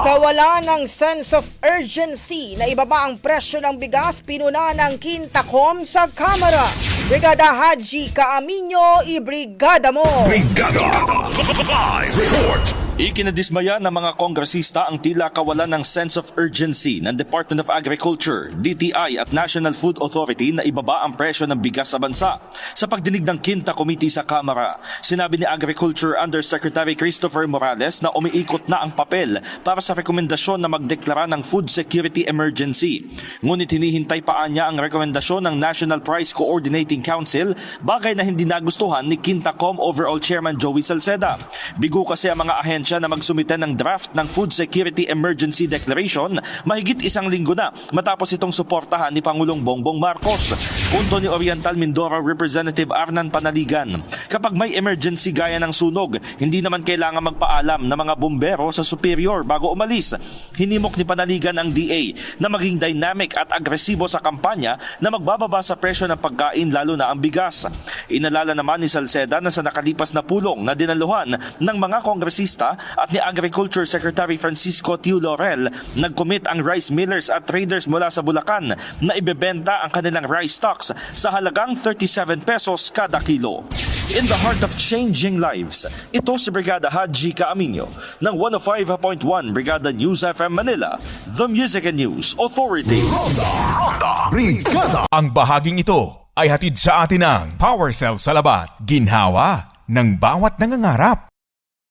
Kawalan ng sense of urgency na ibaba ang presyo ng bigas, pinuna ng Quintacom sa Kamara. Brigada Haji Caaminyo, ibrigada mo! Brigada Live Report. Ikinadismaya ng mga kongresista ang tila kawalan ng sense of urgency ng Department of Agriculture, DTI at National Food Authority na ibaba ang presyo ng bigas sa bansa. Sa pagdinig ng Quinta Committee sa Kamara, sinabi ni Agriculture Undersecretary Christopher Morales na umiikot na ang papel para sa rekomendasyon na magdeklara ng food security emergency. Ngunit hinihintay pa niya ang rekomendasyon ng National Price Coordinating Council, bagay na hindi nagustuhan ni Quintacom Overall Chairman Joey Salceda. Bigo kasi ang mga ahensya na magsumite ng draft ng Food Security Emergency Declaration mahigit isang linggo na matapos itong suportahan ni Pangulong Bongbong Marcos. Punto ni Oriental Mindoro Representative Arnan Panaligan, kapag may emergency gaya ng sunog, hindi naman kailangan magpaalam ng mga bumbero sa superior bago umalis. Hinimok ni Panaligan ang DA na maging dynamic at agresibo sa kampanya na magbababa sa presyo ng pagkain lalo na ang bigas. Inalala naman ni Salceda na sa nakalipas na pulong na dinaluhan ng mga kongresista at ni Agriculture Secretary Francisco Tiu Laurel, nag-commit ang rice millers at traders mula sa Bulacan na ibebenta ang kanilang rice stocks sa halagang 37 pesos kada kilo. In the heart of changing lives, ito si Brigada Haji Caaminyo ng 105.1 Brigada News FM Manila, The Music and News Authority. Brigada. Ang bahaging ito ay hatid sa atin ng Power Cell Salabat, ginhawa ng bawat nangangarap.